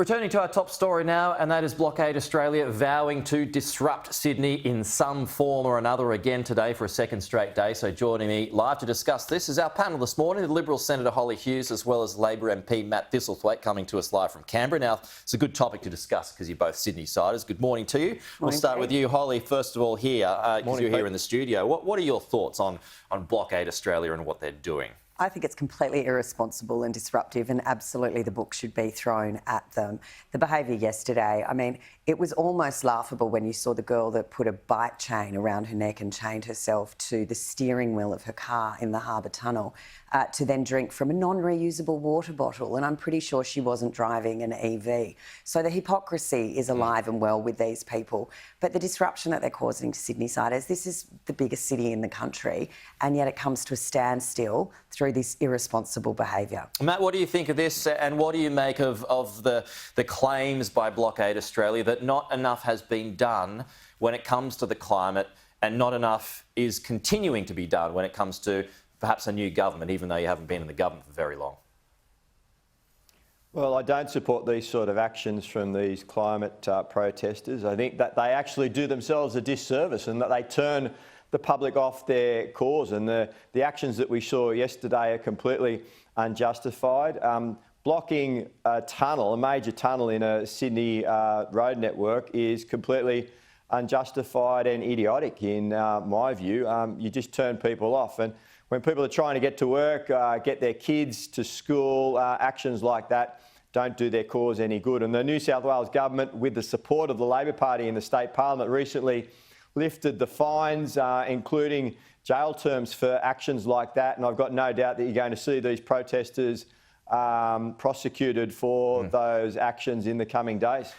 Returning to our top story now, and that is Blockade Australia vowing to disrupt Sydney in some form or another again today for a second straight day. So joining me live to discuss this is our panel this morning, the Liberal Senator Holly Hughes, as well as Labor MP Matt Thistlethwaite, coming to us live from Canberra. Now, it's a good topic to discuss because you're both Sydney-siders. Good morning to you. We'll start with you, Holly, first of all here, because you're here in the studio. What are your thoughts on Blockade Australia and what they're doing? I think it's completely irresponsible and disruptive, and absolutely the book should be thrown at them. The behaviour yesterday, I mean, it was almost laughable when you saw the girl that put a bike chain around her neck and chained herself to the steering wheel of her car in the Harbour Tunnel to then drink from a non-reusable water bottle. And I'm pretty sure she wasn't driving an EV. So the hypocrisy is alive and well with these people. But the disruption that they're causing to Sydney-siders, this is the biggest city in the country, and yet it comes to a standstill through this irresponsible behaviour. Matt, what do you think of this, and what do you make of the claims by Blockade Australia that not enough has been done when it comes to the climate, and not enough is continuing to be done when it comes to perhaps a new government, even though you haven't been in the government for very long? Well, I don't support these sort of actions from these climate protesters. I think that they actually do themselves a disservice and that they turn the public off their cause, and the actions that we saw yesterday are completely unjustified. Blocking a tunnel, a major tunnel in a Sydney road network, is completely unjustified and idiotic in my view. You just turn people off, and when people are trying to get to work, get their kids to school, actions like that don't do their cause any good. And the New South Wales government, with the support of the Labor Party in the state parliament, recently lifted the fines, including jail terms for actions like that. And I've got no doubt that you're going to see these protesters prosecuted for those actions in the coming days.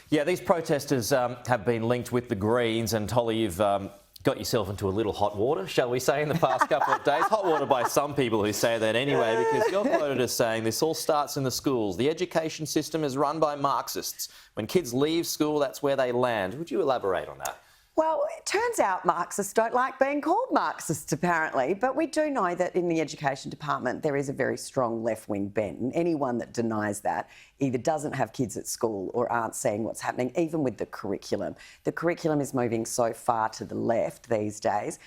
Yeah, these protesters have been linked with the Greens, and Holly, you've got yourself into a little hot water, shall we say, in the past couple of days. Hot water by some people who say that anyway, because you're quoted as saying this all starts in the schools. The education system is run by Marxists. When kids leave school, that's where they land. Would you elaborate on that? Well, it turns out Marxists don't like being called Marxists, apparently, but we do know that in the education department there is a very strong left-wing bent, and anyone that denies that either doesn't have kids at school or aren't seeing what's happening, even with the curriculum. The curriculum is moving so far to the left these days.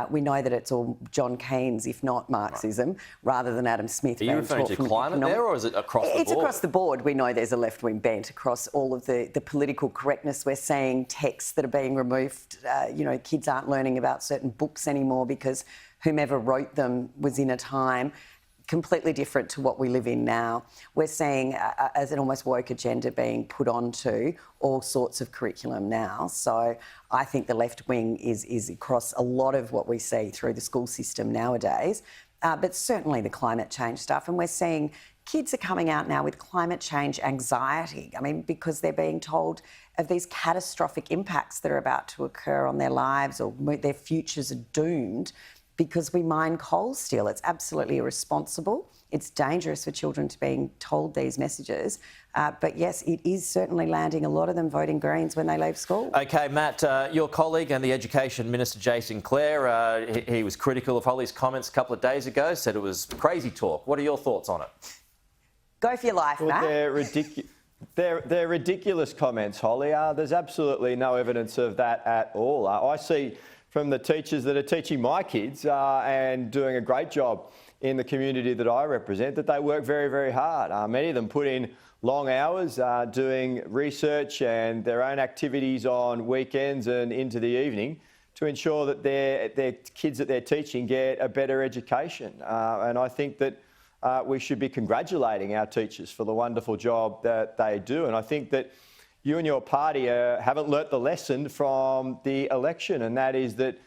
We know that it's all John Keynes, if not Marxism, rather than Adam Smith. Are you referring to climate there, or is it across the board? It's across the board. We know there's a left-wing bent across all of the political correctness. We're seeing texts that are being removed. Kids aren't learning about certain books anymore because whomever wrote them was in a time completely different to what we live in now. We're seeing as an almost woke agenda being put onto all sorts of curriculum now. So I think the left wing is across a lot of what we see through the school system nowadays, but certainly the climate change stuff. And we're seeing kids are coming out now with climate change anxiety. I mean, because they're being told of these catastrophic impacts that are about to occur on their lives, or their futures are doomed because we mine coal still. It's absolutely irresponsible. It's dangerous for children to being told these messages. But yes, it is certainly landing a lot of them voting Greens when they leave school. OK, Matt, your colleague and the Education Minister, Jay Sinclair, he was critical of Holly's comments a couple of days ago, said it was crazy talk. What are your thoughts on it? Go for your life, Matt. They're ridiculous comments, Holly. There's absolutely no evidence of that at all. I see from the teachers that are teaching my kids and doing a great job in the community that I represent, that they work very, very hard. Many of them put in long hours doing research and their own activities on weekends and into the evening to ensure that their kids that they're teaching get a better education. And I think that we should be congratulating our teachers for the wonderful job that they do. And I think that you and your party haven't learnt the lesson from the election, and that is that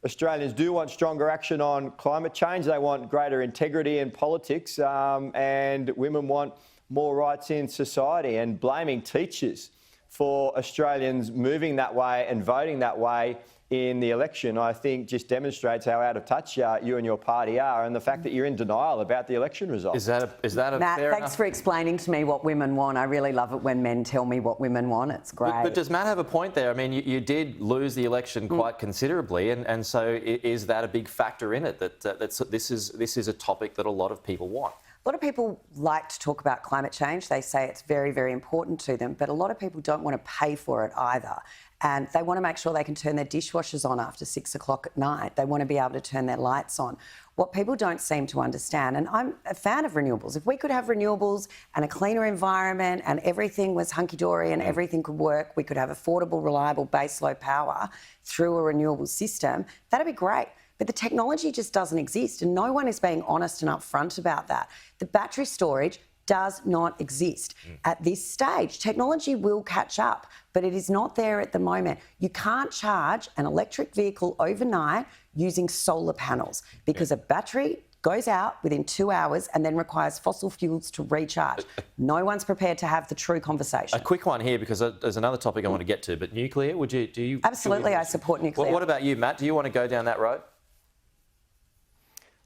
Australians do want stronger action on climate change. They want greater integrity in politics, and women want more rights in society. And blaming teachers for Australians moving that way and voting that way in the election, I think, just demonstrates how out of touch you and your party are, and the fact that you're in denial about the election results. Is that a Matt, fair thanks enough? for explaining to me what women want. I really love it when men tell me what women want. It's great. But does Matt have a point there? I mean, you did lose the election quite considerably, and so is that a big factor in it, that this is a topic that a lot of people want? A lot of people like to talk about climate change. They say it's very, very important to them, but a lot of people don't want to pay for it either. And they want to make sure they can turn their dishwashers on after 6 o'clock at night. They want to be able to turn their lights on. What people don't seem to understand, and I'm a fan of renewables, if we could have renewables and a cleaner environment and everything was hunky-dory and everything could work, we could have affordable, reliable baseload power through a renewable system, that'd be great. But the technology just doesn't exist, and no one is being honest and upfront about that. The battery storage does not exist at this stage. Technology will catch up, but it is not there at the moment. You can't charge an electric vehicle overnight using solar panels because a battery goes out within 2 hours and then requires fossil fuels to recharge. No one's prepared to have the true conversation. A quick one here, because there's another topic I want to get to, but nuclear, do you? Absolutely, I support nuclear. What about you, Matt? Do you want to go down that road?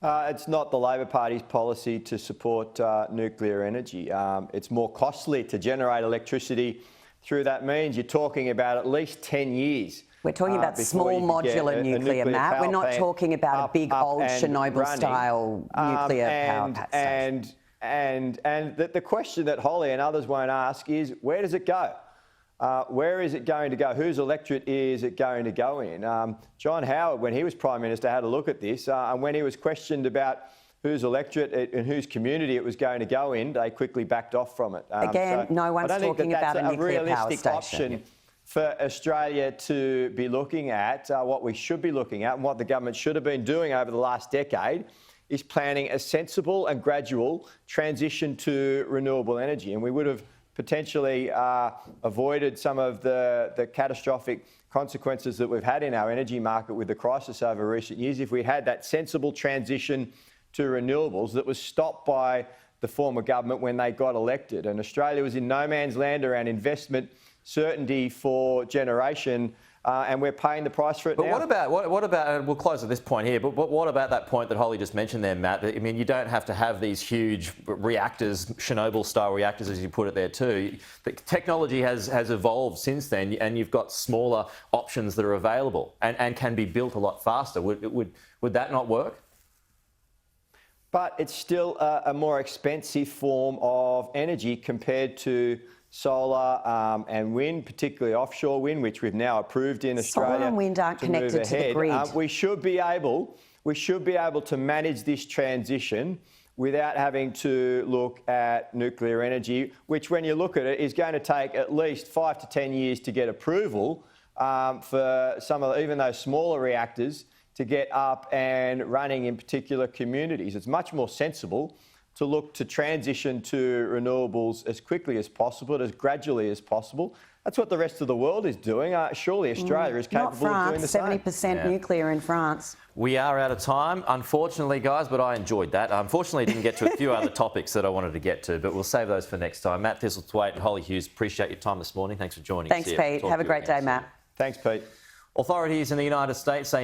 It's not the Labor Party's policy to support nuclear energy. It's more costly to generate electricity through that means. You're talking about at least 10 years. We're talking about small modular nuclear, Matt. We're not talking about a big old Chernobyl-style nuclear power station. And the question that Holly and others won't ask is, where does it go? Where is it going to go? Whose electorate is it going to go in? John Howard, when he was Prime Minister, had a look at this, and when he was questioned about whose electorate and whose community it was going to go in, they quickly backed off from it. Again, no one's talking about a nuclear power station. Option for Australia to be looking at. What we should be looking at, and what the government should have been doing over the last decade, is planning a sensible and gradual transition to renewable energy. And we would have potentially avoided some of the catastrophic consequences that we've had in our energy market with the crisis over recent years if we had that sensible transition to renewables that was stopped by the former government when they got elected. And Australia was in no man's land around investment certainty for generation, and we're paying the price for it now. But what about, we'll close at this point here, but what about that point that Holly just mentioned there, Matt? I mean, you don't have to have these huge reactors, Chernobyl-style reactors, as you put it there too. The technology has evolved since then, and you've got smaller options that are available and can be built a lot faster. Would that not work? But it's still a more expensive form of energy compared to solar and wind, particularly offshore wind, which we've now approved in Australia. Solar and wind aren't connected to the grid. We should be able to manage this transition without having to look at nuclear energy, which, when you look at it, is going to take at least 5 to 10 years to get approval for some of even those smaller reactors to get up and running in particular communities. It's much more sensible to look to transition to renewables as quickly as possible, as gradually as possible. That's what the rest of the world is doing. Surely Australia is capable of doing the same. Not France, 70% nuclear in France. We are out of time, unfortunately, guys, but I enjoyed that. Unfortunately, didn't get to a few other topics that I wanted to get to, but we'll save those for next time. Matt Thistlethwaite and Holly Hughes, appreciate your time this morning. Thanks for joining us. Thanks, Pete. Have a great day, Matt. Thanks, Pete. Authorities in the United States say